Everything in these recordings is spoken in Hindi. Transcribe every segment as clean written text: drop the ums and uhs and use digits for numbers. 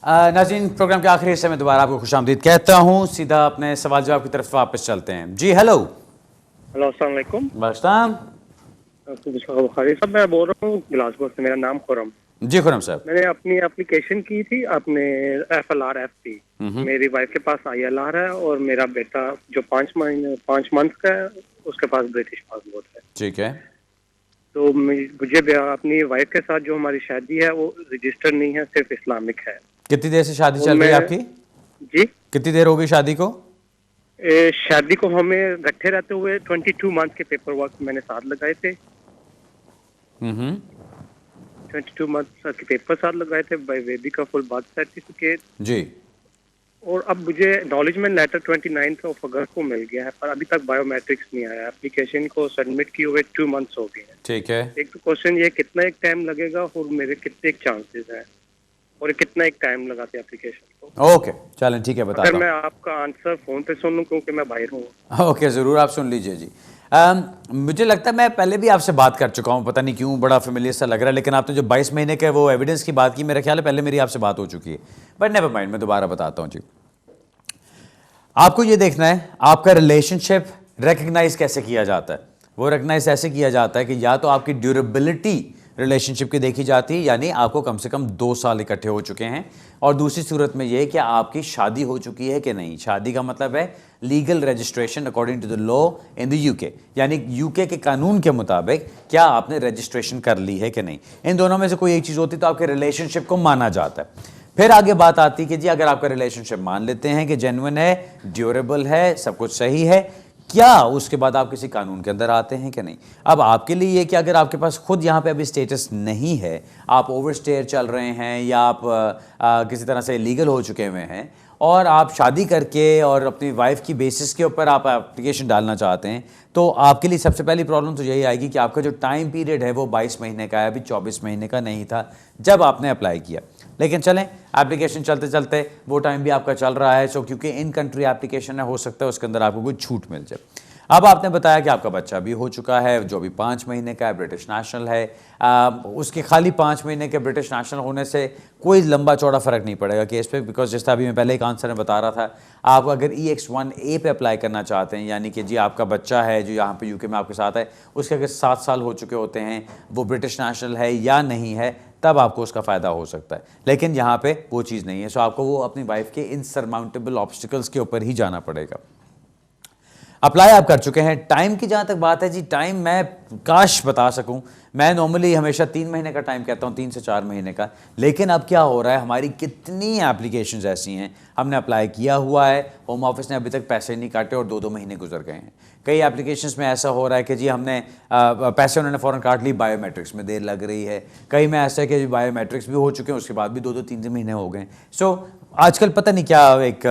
नाज़रीन, प्रोग्राम के आखिरी हिस्से में दोबारा आपको खुशामदीद कहता हूँ। सीधा अपने सवाल जवाब की तरफ वापस चलते हैं। जी हेलो। हेलो, अस्सलाम वालेकुम। बख्ताम। बुखारी साहब, मैं बोल रहा हूँ बिलासपुर से। मेरा नाम खुरम। जी खुरम साहब। मैंने अपनी एप्लीकेशन की थी आपने FLR FP। मेरी वाइफ के पास ILR है और मेरा बेटा जो 5 मंथ का है उसके पास ब्रिटिश पासपोर्ट है। ठीक है। तो मुझे अपनी वाइफ के साथ जो हमारी शादी है वो रजिस्टर नहीं है, सिर्फ इस्लामिक है। कितनी देर से शादी और चल रही है मैं आपकी? जी कितनी देर हो गई शादी को? शादी को हमें इकट्ठे रहते हुए 22 मंथ के पेपर वर्क मैंने साथ लगाए थे। 22 मंथ के पेपर साथ लगाए थे बाय वेदी का फुल बर्थ सर्टिफिकेट। जी। और अब मुझे एक्नॉलेजमेंट लेटर 29 अगस्त को मिल गया है, पर अभी तक बायोमेट्रिक्स नहीं आया। एप्लीकेशन को सबमिट किए हुए 2 मंथ्स हो गए हैं। ठीक है। एक तो क्वेश्चन ये, कितना एक टाइम लगेगा और मेरे कितने चांसेस हैं और कितना एक टाइम लगाते हैं एप्लीकेशन को? ओके चलें, ठीक है, अगर बताता मैं हूँ। आपका आंसर फोन पे सुन लूं क्योंकि मैं बाहर हूँ। ओके, ज़रूर, आप सुन लीजिए जी। मुझे लगता है मैं पहले भी आपसे बात कर चुका हूँ, पता नहीं क्यों बड़ा फेमिलियर सा लग रहा है, लेकिन आपने जो 22 महीने के वो एविडेंस की बात की, मेरा ख्याल है पहले मेरी आपसे बात हो चुकी है, बट नेवर माइंड, मैं दोबारा बताता हूँ जी। आपको ये देखना है आपका रिलेशनशिप रिकग्नाइज कैसे किया जाता है। वो रिकग्नाइज ऐसे किया जाता है कि या तो आपकी ड्यूरेबिलिटी रिलेशनशिप की देखी जाती है, यानी आपको कम से कम 2 साल इकट्ठे हो चुके हैं, और दूसरी सूरत में यह कि आपकी शादी हो चुकी है कि नहीं। शादी का मतलब है legal registration according to the law in the UK, यानी यूके के कानून के मुताबिक क्या आपने रजिस्ट्रेशन कर ली है कि नहीं। इन दोनों में से कोई एक चीज़ होती तो आपके रिलेशनशिप को माना जाता है। फिर आगे बात आती है कि जी अगर आपका रिलेशनशिप मान लेते हैं कि जेन्युइन है, ड्यूरेबल है, सब कुछ सही है, क्या उसके बाद आप किसी कानून के अंदर आते हैं कि नहीं। अब आपके लिए ये कि अगर आपके पास खुद यहाँ पे अभी स्टेटस नहीं है, आप ओवरस्टेयर चल रहे हैं या आप किसी तरह से लीगल हो चुके हुए हैं और आप शादी करके और अपनी वाइफ की बेसिस के ऊपर आप एप्लीकेशन डालना चाहते हैं, तो आपके लिए सबसे पहली प्रॉब्लम तो यही आएगी कि आपका जो टाइम पीरियड है वो 22 महीने का है, अभी 24 महीने का नहीं था जब आपने अप्लाई किया। लेकिन चलें, एप्लीकेशन चलते चलते वो टाइम भी आपका चल रहा है, सो क्योंकि इन कंट्री एप्लीकेशन है, हो सकता है उसके अंदर आपको कोई छूट मिल जाए। अब आपने बताया कि आपका बच्चा भी हो चुका है जो अभी 5 महीने का है, ब्रिटिश नेशनल है। उसके खाली 5 महीने के ब्रिटिश नेशनल होने से कोई लंबा चौड़ा फ़र्क नहीं पड़ेगा केस पे, बिकॉज जिस तरह अभी मैं पहले एक आंसर में बता रहा था, आप अगर EX1A पे अप्लाई करना चाहते हैं, यानी कि जी आपका बच्चा है जो यहाँ पे यूके में आपके साथ है, उसके अगर 7 साल हो चुके होते हैं, वो ब्रिटिश नेशनल है या नहीं है, तब आपको उसका फ़ायदा हो सकता है। लेकिन यहाँ पे वो चीज़ नहीं है, सो आपको वो अपनी वाइफ के इनसरमाउंटेबल ऑब्स्टिकल्स के ऊपर ही जाना पड़ेगा। अप्लाई आप कर चुके हैं। टाइम की जहाँ तक बात है जी, टाइम मैं काश बता सकूं, मैं नॉर्मली हमेशा 3 महीने का टाइम कहता हूं, 3 से 4 महीने का, लेकिन अब क्या हो रहा है, हमारी कितनी एप्लीकेशंस ऐसी हैं, हमने अप्लाई किया हुआ है, होम ऑफिस ने अभी तक पैसे नहीं काटे और 2-2 महीने गुजर गए हैं। कई एप्लीकेशंस में ऐसा हो रहा है कि जी हमने पैसे उन्होंने फ़ौरन काट ली, बायोमेट्रिक्स में देर लग रही है। कई में ऐसा है कि बायोमेट्रिक्स भी हो चुके हैं, उसके बाद भी 2-2 3-3 महीने हो गए। सो आजकल पता नहीं क्या एक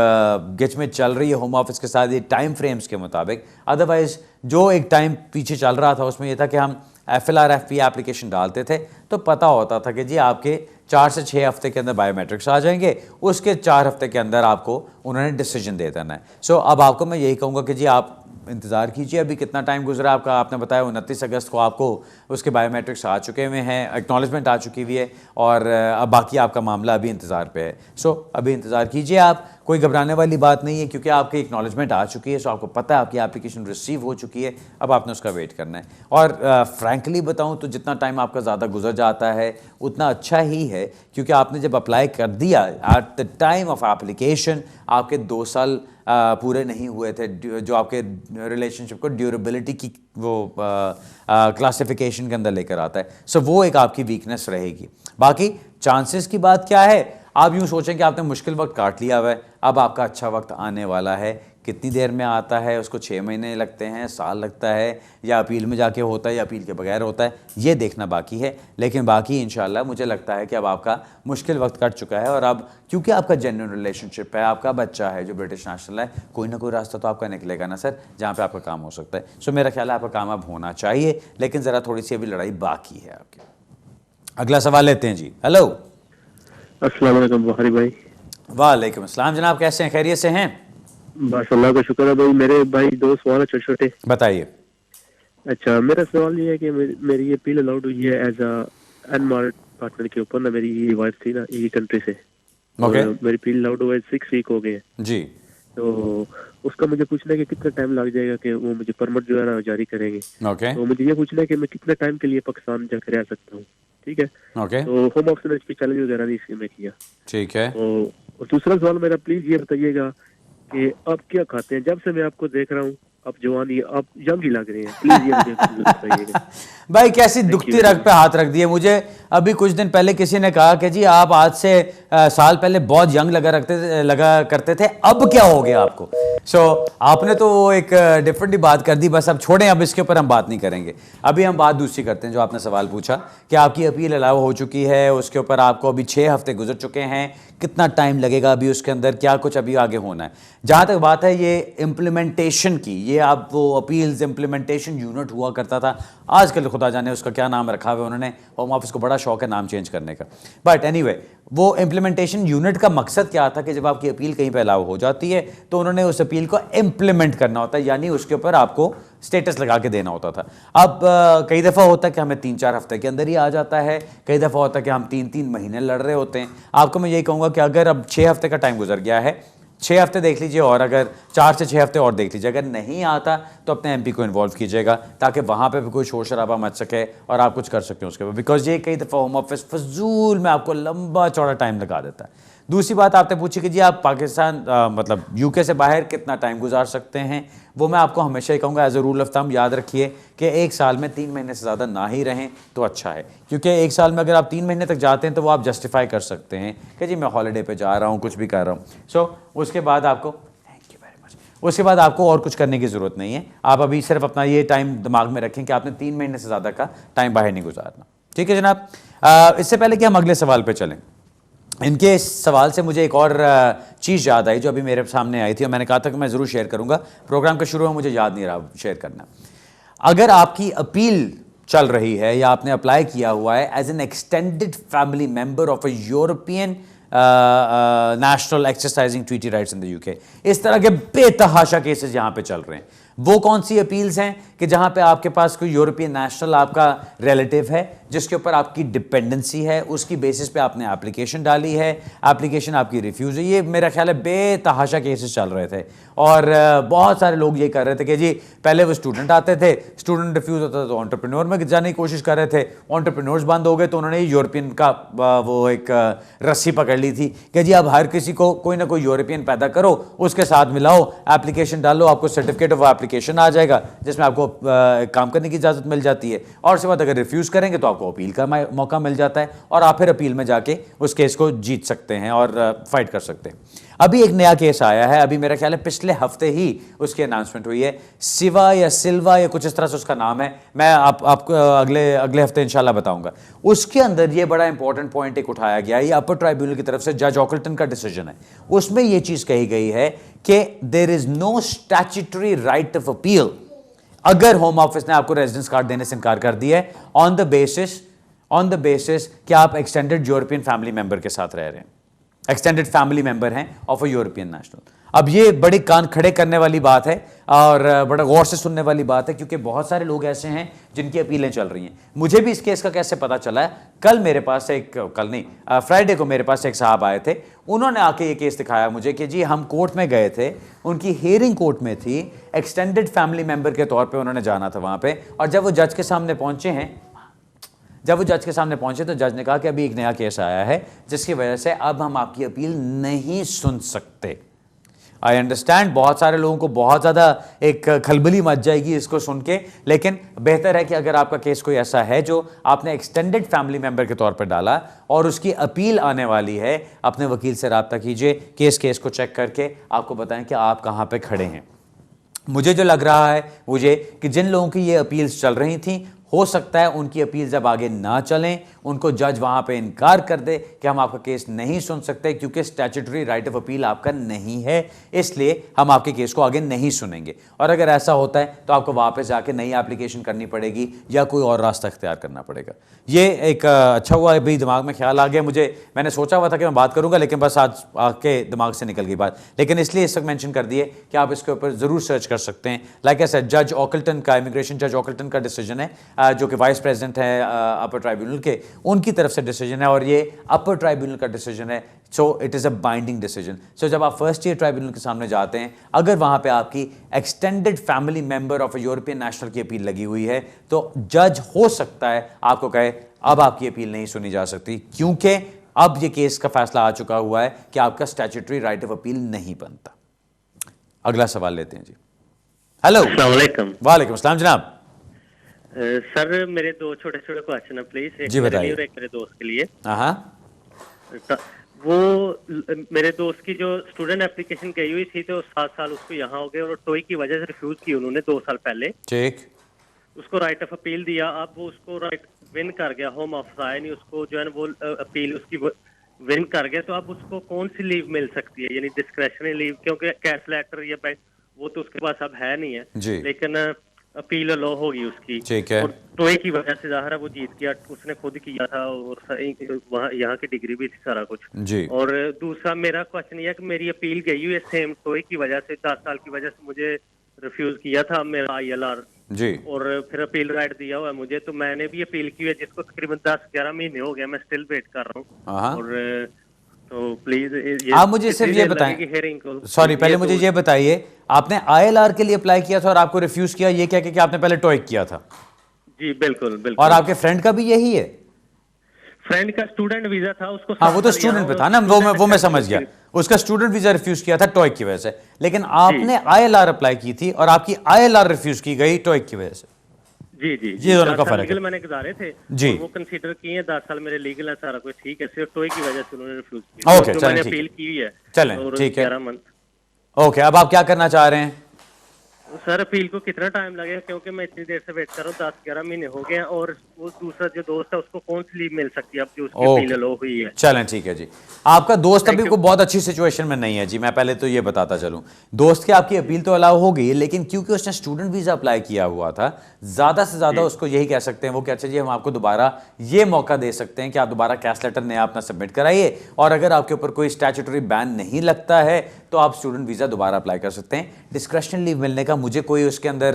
गिचमिच चल रही है होम ऑफिस के साथ ये टाइम फ्रेम्स के मुताबिक। अदरवाइज जो एक टाइम पीछे चल रहा था उसमें यह था कि हम FLR-FP एप्लीकेशन डालते थे तो पता होता था कि जी आपके 4 से 6 हफ्ते के अंदर बायोमेट्रिक्स आ जाएंगे, उसके 4 हफ्ते के अंदर आपको उन्होंने डिसीजन दे देना है। सो अब आपको मैं यही कहूँगा कि जी आप इंतज़ार कीजिए। अभी कितना टाइम गुजरा आपका, आपने बताया 29 अगस्त को आपको उसके बायोमेट्रिक्स आ चुके हुए हैं, एक्नॉलेजमेंट आ चुकी हुई है, और अब बाकी आपका मामला अभी इंतज़ार पे है। सो अभी इंतज़ार कीजिए आप, कोई घबराने वाली बात नहीं है, क्योंकि आपकी एक्नॉलेजमेंट आ चुकी है, सो आपको पता है आपकी एप्लीकेशन रिसीव हो चुकी है, अब आपने उसका वेट करना है। और फ्रैंकली बताऊं तो जितना टाइम आपका ज़्यादा गुजर जाता है उतना अच्छा ही है, क्योंकि आपने जब अप्लाई कर दिया at the time of application आपके 2 साल पूरे नहीं हुए थे, जो आपके रिलेशनशिप को ड्यूरेबिलिटी की वो क्लासिफिकेशन के अंदर लेकर आता है। सो वो एक आपकी वीकनेस रहेगी। बाकी चांसेस की बात क्या है, आप यूँ सोचें कि आपने मुश्किल वक्त काट लिया हुआ है, अब आपका अच्छा वक्त आने वाला है। कितनी देर में आता है, उसको 6 महीने लगते हैं, साल लगता है, या अपील में जाके होता है या अपील के बगैर होता है, ये देखना बाकी है। लेकिन बाकी इंशाल्लाह मुझे लगता है कि अब आपका मुश्किल वक्त कट चुका है, और अब क्योंकि आपका जेन्युइन रिलेशनशिप है, आपका बच्चा है जो ब्रिटिश नेशनल है, कोई ना कोई रास्ता तो आपका निकलेगा ना सर, जहाँ पर आपका काम हो सकता है। सो मेरा ख्याल है आपका काम अब होना चाहिए, लेकिन ज़रा थोड़ी सी अभी लड़ाई बाकी है आपकी। अगला सवाल लेते हैं जी। हेलो। अस्सलाम वालेकुम बुखारी भाई। वालेकुम अस्सलाम जनाब, कैसे हैं, खैरियत से हैं? बस अल्लाह का शुक्र है भाई। मेरे भाई 2 सवाल है छोटे छोटे। बताइए। अच्छा, मेरा सवाल ये है कि मेरी ये अपील अलाउड हुई है एज अ अनमैरिड पार्टनर के ऊपर ना। मेरी ये वाइफ थी ना, ये कंट्री से, Okay. मेरी अपील लाउड हुआ 6 वीक हो गए जी। तो उसका मुझे पूछना है कि कितना टाइम लग जाएगा कि वो मुझे परमिट जो है ना जारी करेंगे। ओके। तो मुझे ये पूछना है कि मैं कितने टाइम के लिए पाकिस्तान जाकर रह सकता हूँ। ठीक है। ओके। तो होम ऑफिस ने इस पे चैलेंज वगैरह नहीं इसमें किया। ठीक है। तो और दूसरा सवाल मेरा, प्लीज ये बताइएगा कि आप क्या खाते हैं? जब से मैं आपको देख रहा हूँ आप जवानी, आप यंग ही लग रहे हैं। प्लीज ये मुझे बताइएगा। भाई कैसी दुखती रग पे हाथ रख दिए। मुझे अभी कुछ दिन पहले किसी ने कहा कि जी आप आज से साल पहले बहुत यंग लगा करते थे, अब क्या हो गया आपको? आपने तो वो एक डिफरेंट ही बात कर दी। बस अब छोड़ें, अब इसके ऊपर हम बात नहीं करेंगे। अभी हम बात दूसरी करते हैं। जो आपने सवाल पूछा कि आपकी अपील अलाउ हो चुकी है, उसके ऊपर आपको अभी 6 हफ्ते गुजर चुके हैं, कितना टाइम लगेगा अभी उसके अंदर, क्या कुछ अभी आगे होना है। जहां तक बात है ये इम्प्लीमेंटेशन की, ये आप वो अपील्स इम्प्लीमेंटेशन यूनिट हुआ करता था, आजकल खुदा जाने उसका क्या नाम रखा हुआ उन्होंने, होम ऑफिस को बड़ा शौक है नाम चेंज करने का। बट एनीवे, वो इम्प्लीमेंटेशन यूनिट का मकसद क्या था कि जब आपकी अपील कहीं पे अलाउ हो जाती है तो उन्होंने उस अपील को इम्प्लीमेंट करना होता है, यानी उसके ऊपर आपको स्टेटस लगा के देना होता था। अब कई दफ़ा होता है कि हमें 3-4 हफ्ते के अंदर ही आ जाता है, कई दफ़ा होता है कि हम 3-3 महीने लड़ रहे होते हैं। आपको मैं यही कहूँगा कि अगर अब 6 हफ्ते का टाइम गुजर गया है, 6 हफ्ते देख लीजिए, और अगर 4 से 6 हफ्ते और देख लीजिए। अगर नहीं आता तो अपने एमपी को इन्वॉल्व कीजिएगा ताकि वहाँ पे भी कोई शोर शराबा मच सके और आप कुछ कर सकते हैं उसके ऊपर, बिकॉज ये कई दफ़ा होम ऑफिस फजूल में आपको लंबा चौड़ा टाइम लगा देता है। दूसरी बात आपने पूछी कि जी आप पाकिस्तान मतलब यूके से बाहर कितना टाइम गुजार सकते हैं, वो मैं आपको हमेशा ही कहूँगा as a rule of thumb याद रखिए कि 1 साल में 3 महीने से ज़्यादा ना ही रहें तो अच्छा है। क्योंकि 1 साल में अगर आप 3 महीने तक जाते हैं तो वो आप जस्टिफाई कर सकते हैं कि जी मैं हॉलीडे पे जा रहा हूँ, कुछ भी कर रहा हूँ। उसके बाद आपको उसके बाद आपको और कुछ करने की ज़रूरत नहीं है। आप अभी सिर्फ अपना ये टाइम दिमाग में रखें कि आपने 3 महीने से ज़्यादा का टाइम बाहर नहीं गुजारना। ठीक है जनाब। इससे पहले कि हम अगले सवाल पे चलें, इनके इस सवाल से मुझे एक और चीज़ याद आई जो अभी मेरे सामने आई थी और मैंने कहा था कि मैं ज़रूर शेयर करूँगा। प्रोग्राम के शुरू में मुझे याद नहीं रहा शेयर करना। अगर आपकी अपील चल रही है या आपने अप्लाई किया हुआ है as an extended family member of a European national exercising treaty rights in the UK, इस तरह के बेतहाशा केसेस यहाँ पे चल रहे हैं। वो कौन सी अपील्स हैं कि जहाँ पे आपके पास कोई यूरोपियन नेशनल आपका रिलेटिव है जिसके ऊपर आपकी डिपेंडेंसी है, उसकी बेसिस पे आपने एप्लीकेशन डाली है, एप्लीकेशन आपकी रिफ्यूज़ है। ये मेरा ख्याल है बेतहाशा केसेस चल रहे थे और बहुत सारे लोग ये कर रहे थे कि जी पहले वो स्टूडेंट आते थे, स्टूडेंट रिफ्यूज़ होता था तो एंटरप्रेन्योर में जाने की कोशिश कर रहे थे, एंटरप्रेन्योर्स बंद हो गए तो उन्होंने यूरोपियन का वो एक रस्सी पकड़ ली थी कि जी अब हर किसी को कोई ना कोई यूरोपियन पैदा करो, उसके साथ मिलाओ, एप्लीकेशन डालो, आपको सर्टिफिकेट ऑफ एप्लीकेशन आ जाएगा जिसमें आपको काम करने की इजाज़त मिल जाती है। और उसके बाद अगर रिफ्यूज़ करेंगे तो आपको अपील का मौका मिल जाता है और आप फिर अपील में जाके उस केस को जीत सकते हैं और फाइट कर सकते हैं। अभी एक नया केस आया है, अभी मेरा ख्याल है पिछले हफ्ते ही उसकी अनाउंसमेंट हुई है। सिल्वा या कुछ इस तरह से उसका नाम है, मैं आपको अगले हफ्ते इंशाल्लाह बताऊंगा। उसके अंदर ये बड़ा इंपॉर्टेंट पॉइंट एक उठाया गया, ये अपर ट्राइब्यूनल की तरफ से जज ऑकल्टन का डिसीजन है। उसमें यह चीज कही गई है कि there is no statutory right of appeal अगर होम ऑफिस ने आपको रेजिडेंस कार्ड देने से इनकार कर दिया है ऑन द बेसिस कि आप एक्सटेंडेड यूरोपियन फैमिली मेंबर के साथ रह रहे हैं, एक्सटेंडेड फैमिली मेंबर हैं ऑफ अ यूरोपियन नेशनल। अब ये बड़ी कान खड़े करने वाली बात है और बड़ा गौर से सुनने वाली बात है क्योंकि बहुत सारे लोग ऐसे हैं जिनकी अपीलें चल रही हैं। मुझे भी इस केस का कैसे पता चला है, फ्राइडे को मेरे पास एक साहब आए थे, उन्होंने आके ये केस दिखाया मुझे कि जी हम कोर्ट में गए थे, उनकी हियरिंग कोर्ट में थी, एक्सटेंडेड फैमिली मेंबर के तौर पर उन्होंने जाना था वहाँ पर, और जब वो जज के सामने पहुंचे तो जज ने कहा कि अभी एक नया केस आया है जिसकी वजह से अब हम आपकी अपील नहीं सुन सकते। आई अंडरस्टैंड बहुत सारे लोगों को बहुत ज़्यादा एक खलबली मच जाएगी इसको सुन के, लेकिन बेहतर है कि अगर आपका केस कोई ऐसा है जो आपने एक्सटेंडेड फैमिली मेंबर के तौर पर डाला और उसकी अपील आने वाली है, अपने वकील से रब्ता कीजिए, केस को चेक करके आपको बताएं कि आप कहाँ पर खड़े हैं। मुझे जो लग रहा है कि जिन लोगों की ये अपील्स चल रही थी, हो सकता है उनकी अपील जब आगे ना चलें, उनको जज वहां पे इनकार कर दे कि हम आपका केस नहीं सुन सकते क्योंकि स्टैट्यूटरी राइट ऑफ अपील आपका नहीं है, इसलिए हम आपके केस को आगे नहीं सुनेंगे। और अगर ऐसा होता है तो आपको वापस जाके नई एप्लीकेशन करनी पड़ेगी या कोई और रास्ता इख्तियार करना पड़ेगा। ये एक अच्छा हुआ अभी दिमाग में ख्याल आ गया मैंने सोचा हुआ था कि मैं बात करूंगा लेकिन बस आज आपके दिमाग से निकल गई बात, लेकिन इसलिए इस वक्त मेंशन कर दिए कि आप इसके ऊपर जरूर सर्च कर सकते हैं। लाइक आई सेड, जज ऑकल्टन का, इमिग्रेशन जज ऑकल्टन का डिसीजन है जो कि वाइस प्रेसिडेंट है अपर ट्राइब्यूनल के, उनकी तरफ से डिसीजन है और ये अपर ट्राइब्यूनल का डिसीजन है so it is a binding decision. So जब आप फर्स्ट ईयर ट्राइब्यूनल के सामने जाते हैं, अगर वहाँ पे आपकी extended family member of a European national की अपील लगी हुई है, तो जज हो सकता है आपको कहे अब आपकी अपील नहीं सुनी जा सकती, क्योंकि अब ये केस का फैसला आ चुका हुआ है कि आपका स्टैट्यूटरी राइट ऑफ अपील नहीं बनता। अगला सवाल लेते हैं जी। हेलो। अस्सलाम वालेकुम। वालेकुम अस्सलाम जनाब। सर मेरे दो छोटे छोटे क्वेश्चन है प्लीज, एक जी, मेरे बताइए। लिए और एक मेरे दोस्त के लिए। हाँ, वो मेरे दोस्त की जो स्टूडेंट एप्लीकेशन गई हुई थी तो 7 साल उसको यहाँ हो गए और टोई की वजह से रिफ्यूज की उन्होंने 2 साल पहले। ठीक। उसको राइट ऑफ अपील दिया, अब वो उसको राइट विन कर गया, होम ऑफिस आया नहीं, उसको जो है ना वो अपील उसकी विन कर गया, तो अब उसको कौन सी लीव मिल सकती है, यानी डिस्क्रेशनरी लीव, क्योंकि कैश लेटर या बैंक वो तो उसके पास अब है नहीं है जी। लेकिन अपील लो होगी उसकी। ठीक है। और टोए की वजह से ज़ाहिर है वो जीत गया, उसने खुद किया था और वहाँ यहाँ की डिग्री भी थी सारा कुछ जी। और दूसरा मेरा क्वेश्चन ये है कि मेरी अपील गई हुई है सेम टोए की वजह से, 10 साल की वजह से मुझे रिफ्यूज किया था मेरा ILR जी। और फिर अपील राइट दिया हुआ है मुझे, तो मैंने भी अपील की है जिसको तकरीबन 10-11 महीने हो गए, मैं स्टिल वेट कर रहा हूँ। हाँ। और तो प्लीज आप मुझे सिर्फ ये बताएं, सॉरी पहले मुझे ये बताइए, आपने ILR के लिए अप्लाई किया था और आपको रिफ्यूज किया ये क्या कि आपने पहले टॉइक किया था? जी बिल्कुल बिल्कुल। और आपके फ्रेंड का भी यही है? फ्रेंड का स्टूडेंट वीजा था, उसको हाँ वो तो स्टूडेंट पे था ना, वो मैं समझ गया, उसका स्टूडेंट वीजा रिफ्यूज किया था टॉइक की वजह से, लेकिन आपने ILR अप्लाई की थी और आपकी ILR रिफ्यूज की गई टॉइक की वजह से। जी जी ये दोनों का फर्क है। लीगल मैंने गुजारे थे जी। वो कंसीडर किए हैं, 10 साल मेरे लीगल है, सारा कुछ ठीक है, सिर्फ टोई की वजह से उन्होंने रिफ्यूज किया। ओके, जो चलें, मैंने ठीक अपील की हुई है। चलें, और ठीक है। 11 मंथ। ओके, अब आप क्या करना चाह रहे हैं? सर अपील को कितना टाइम लगेगा, क्योंकि मैं इतनी देर से वेट कर रहा हूँ, 10-11 महीने हो गए हैं, और वो दूसरा जो दोस्त है उसको कौन सी लीव मिल सकती है अब जो उसकी अपील लो हुई है? चलें, ठीक है जी। आपका दोस्त अभी को बहुत अच्छी सिचुएशन में नहीं है जी, मैं पहले तो ये बताता चलूं, दोस्त की आपकी अपील तो अलाउ हो गई, लेकिन क्योंकि उसने स्टूडेंट वीजा अप्लाई किया हुआ था, ज्यादा से ज्यादा उसको यही कह सकते हैं वो कि अच्छा जी हम आपको दोबारा ये मौका दे सकते हैं कि आप दोबारा कैश लेटर नया अपना सबमिट कराइए, और अगर आपके ऊपर कोई स्टैट्यूटरी बैन नहीं लगता है तो आप स्टूडेंट वीजा दोबारा अप्लाई कर सकते हैं। डिस्क्रिशनल लीव मिलने का मुझे कोई उसके अंदर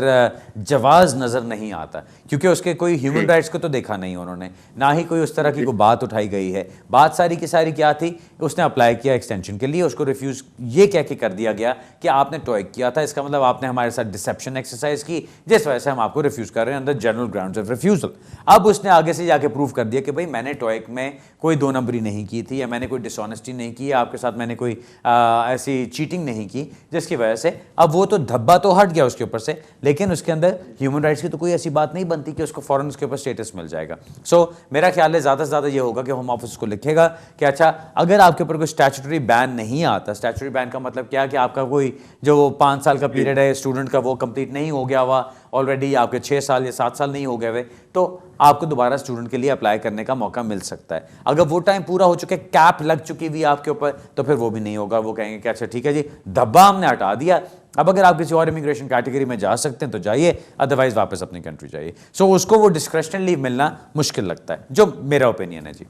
जवाज नजर नहीं आता, क्योंकि उसके कोई ह्यूमन राइट्स को तो देखा नहीं उन्होंने, ना ही कोई उस तरह की कोई बात उठाई गई है। बात सारी की सारी क्या थी, उसने अप्लाई किया एक्सटेंशन के लिए, उसको रिफ्यूज ये कह के कर दिया गया कि आपने टॉइक किया था, इसका मतलब आपने हमारे साथ डिसेप्शन एक्सरसाइज की, जिस वजह से हम आपको रिफ्यूज कर रहे हैं अंदर जनरल ग्राउंड्स ऑफ रिफ्यूजल। अब उसने आगे से जाके प्रूव कर दिया कि भाई मैंने टॉइक में कोई 2 नंबरी नहीं की थी, या मैंने कोई डिसऑनेस्टी नहीं की, आपके साथ मैंने कोई ऐसी चीटिंग नहीं की, जिसकी वजह से अब वो तो धब्बा तो हट गया उसके ऊपर से, लेकिन उसके अंदर ह्यूमन राइट्स की तो कोई ऐसी बात नहीं बनती कि उसको फौरन उसके ऊपर स्टेटस मिल जाएगा। सो मेरा ख्याल है ज़्यादा से ज़्यादा ये होगा कि होम ऑफिस को लिखेगा कि अच्छा अगर आपके ऊपर कोई स्टैट्यूटरी बैन नहीं आता, स्टैट्यूटरी बैन का मतलब क्या कि आपका कोई जो 5 साल का पीरियड है स्टूडेंट का वो कंप्लीट नहीं हो गया हुआ ऑलरेडी, आपके 6 साल या 7 साल नहीं हो गए हुए, तो आपको दोबारा स्टूडेंट के लिए अप्लाई करने का मौका मिल सकता है। अगर वो टाइम पूरा हो चुके, कैप लग चुकी हुई आपके ऊपर, तो फिर वो भी नहीं होगा, वो कहेंगे कि अच्छा ठीक है जी धब्बा हमने हटा दिया, अब अगर आप किसी और इमिग्रेशन कैटेगरी में जा सकते हैं तो जाइए, अदरवाइज वापस अपनी कंट्री जाइए। सो उसको वो डिस्क्रिशनल लीव मिलना मुश्किल लगता है, जो मेरा ओपिनियन है जी।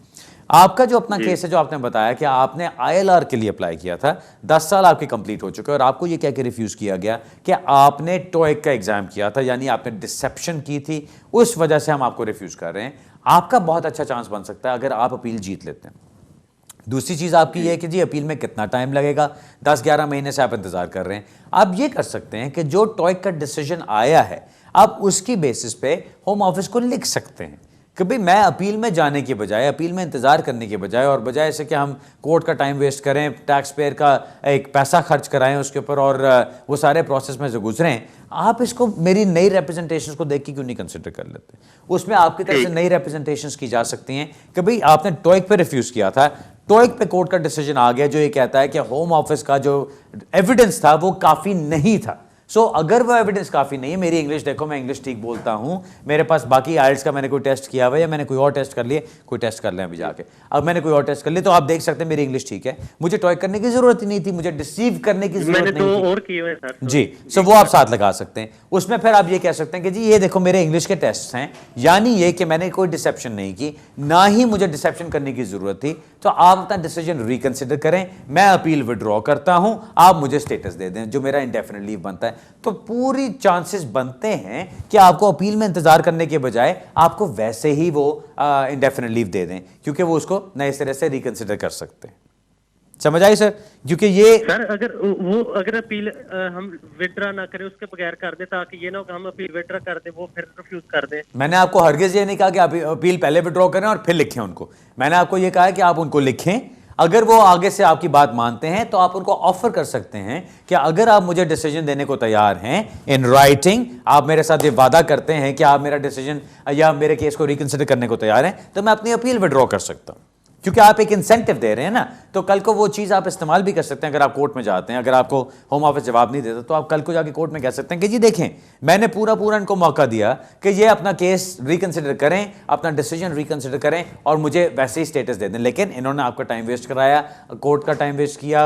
आपका जो अपना केस है जो आपने बताया कि आपने ILR के लिए अप्लाई किया था, 10 साल आपके कंप्लीट हो चुके हैं और आपको ये कह के रिफ्यूज किया गया कि आपने टॉइक का एग्जाम किया था, यानी आपने डिसेप्शन की थी, उस वजह से हम आपको रिफ्यूज कर रहे हैं। आपका बहुत अच्छा चांस बन सकता है अगर आप अपील जीत लेते हैं। दूसरी चीज़ आपकी ये है कि जी अपील में कितना टाइम लगेगा, 10-11 महीने से आप इंतजार कर रहे हैं। आप ये कर सकते हैं कि जो टॉइक का डिसीजन आया है आप उसकी बेसिस पे होम ऑफिस को लिख सकते हैं कि भाई मैं अपील में जाने के बजाय, अपील में इंतज़ार करने के बजाय, और बजाय ऐसे कि हम कोर्ट का टाइम वेस्ट करें, टैक्स पेयर का एक पैसा खर्च कराएं उसके ऊपर और वो सारे प्रोसेस में से गुजरें, आप इसको मेरी नई रिप्रेजेंटेशंस को देख के क्यों नहीं कंसिडर कर लेते? उसमें आपकी तरफ से नई रिप्रेजेंटेशंस की जा सकती हैं कि भाई आपने टॉइक पे रिफ्यूज़ किया था, टॉइक पे कोर्ट का डिसीजन आ गया जो ये कहता है कि होम ऑफिस का जो एविडेंस था वो काफ़ी नहीं था। सो अगर वो एविडेंस काफ़ी नहीं है, मेरी इंग्लिश देखो, मैं इंग्लिश ठीक बोलता हूँ, मेरे पास बाकी आइल्स का मैंने कोई टेस्ट किया हुआ है या मैंने कोई और टेस्ट कर लिए, कोई टेस्ट कर लें अभी जाके, अब मैंने कोई और टेस्ट कर लिए, तो आप देख सकते हैं मेरी इंग्लिश ठीक है, मुझे टॉइक करने की जरूरत ही नहीं थी, मुझे डिसीव करने की जरूरत नहीं थी। मैंने तो और किए हुए सर जी, सो वो आप साथ लगा सकते हैं। उसमें फिर आप ये कह सकते हैं कि जी ये देखो मेरे इंग्लिश के टेस्ट हैं, यानी ये कि मैंने कोई डिसेप्शन नहीं की, ना ही मुझे डिसेप्शन करने की जरूरत थी, तो आप अपना डिसीजन रिकंसिडर करें, मैं अपील विड्रॉ करता हूं, आप मुझे स्टेटस दे दें जो मेरा इंडेफिनिट लीव बनता है। तो पूरी चांसेस बनते हैं कि आपको अपील में इंतजार करने के बजाय आपको वैसे ही वो इंडेफिनिट लीव दे दें, क्योंकि वो उसको नए सिरे से रिकंसिडर कर सकते हैं। समझ आई सर? क्योंकि ये सर अगर अपील हम विड्रा ना करें उसके बगैर कर दे, ताकि ये ना हो कि हम अपील विड्रा कर दे वो फिर रिफ्यूज कर दे। मैंने आपको हरगिज ये नहीं कहा कि आप अपील पहले विड्रॉ करें और फिर लिखें उनको। मैंने आपको ये कहा है कि आप उनको लिखें, अगर वो आगे से आपकी बात मानते हैं तो आप उनको ऑफर कर सकते हैं कि अगर आप मुझे डिसीजन देने को तैयार हैं इन राइटिंग, आप मेरे साथ ये वादा करते हैं कि आप मेरा डिसीजन या मेरे केस को रिकंसिडर करने को तैयार हैं, तो मैं अपनी अपील विड्रॉ कर सकता हूं। क्योंकि आप एक इंसेंटिव दे रहे हैं ना, तो कल को वो चीज़ आप इस्तेमाल भी कर सकते हैं। अगर आप कोर्ट में जाते हैं, अगर आपको होम ऑफिस जवाब नहीं देता, तो आप कल को जाके कोर्ट में कह सकते हैं कि जी देखें, मैंने पूरा इनको मौका दिया कि ये अपना केस रिकंसिडर करें, अपना डिसीजन रिकंसिडर करें और मुझे वैसे ही स्टेटस दे दें। लेकिन इन्होंने आपका टाइम वेस्ट कराया, कोर्ट का टाइम वेस्ट किया,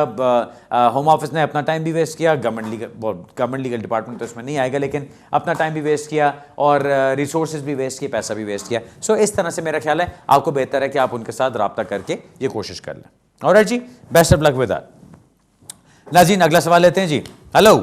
होम ऑफिस ने अपना टाइम भी वेस्ट किया, गवर्नमेंट लीगल डिपार्टमेंट तो इसमें नहीं आएगा, लेकिन अपना टाइम भी वेस्ट किया और रिसोर्सेज भी वेस्ट किए, पैसा भी वेस्ट किया। सो इस तरह से मेरा ख्याल है आपको बेहतर है कि आप उनके साथ रब्ता करके ये कोशिश कर लें। ऑलराइट जी, best of luck with that. नाज़रीन, अगला सवाल लेते हैं जी। हेलो।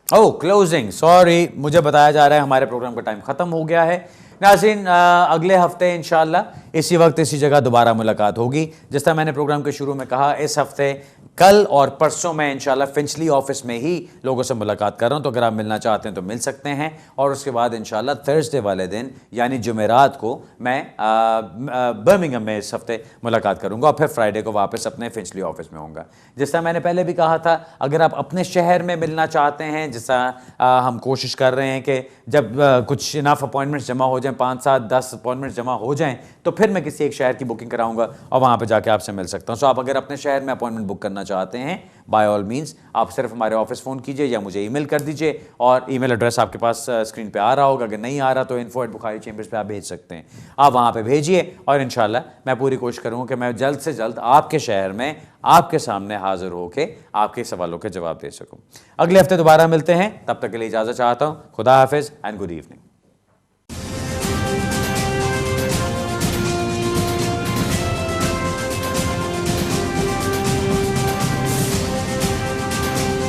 ओह, क्लोजिंग, सॉरी, मुझे बताया जा रहा है हमारे प्रोग्राम का टाइम खत्म हो गया है। नाज़रीन, अगले हफ्ते इंशाल्लाह इसी वक्त इसी जगह दोबारा मुलाकात होगी। जिस तरह मैंने प्रोग्राम के शुरू में कहा, इस हफ्ते कल और परसों में इंशाल्लाह फिंचली ऑफिस में ही लोगों से मुलाकात कर रहा हूं, तो अगर आप मिलना चाहते हैं तो मिल सकते हैं। और उसके बाद इंशाल्लाह थर्सडे वाले दिन यानी जुमेरात को मैं बर्मिंघम में इस हफ्ते मुलाकात करूंगा और फिर फ्राइडे को वापस अपने फिंचली ऑफिस में होऊंगा। जिस तरह मैंने पहले भी कहा था, अगर आप अपने शहर में मिलना चाहते हैं, जिस तरह हम कोशिश कर रहे हैं कि जब कुछ इनफ अपॉइंटमेंट्स जमा हो जाएं, 5, 7, 10 अपॉइंटमेंट्स जमा हो जाएं, तो फिर मैं किसी एक शहर की बुकिंग कराऊंगा और वहाँ पर जाके आपसे मिल सकता हूँ। सो आप अगर अपने शहर में अपॉइंटमेंट बुक करना चाहते हैं, बाय ऑल मीन्स आप सिर्फ हमारे ऑफिस फ़ोन कीजिए या मुझे ईमेल कर दीजिए, और ईमेल एड्रेस आपके पास स्क्रीन पे आ रहा होगा। अगर नहीं आ रहा तो info@bukhari-chambers पे आप भेज सकते हैं। आप वहाँ पे भेजिए और इंशाल्लाह मैं पूरी कोशिश करूँगा कि मैं जल्द से जल्द आपके शहर में आपके सामने हाजिर होकर आपके सवालों के जवाब दे सकूँ। अगले हफ्ते दोबारा मिलते हैं, तब तक के लिए इजाज़त चाहता हूँ। खुदा हाफिज़ एंड गुड इवनिंग।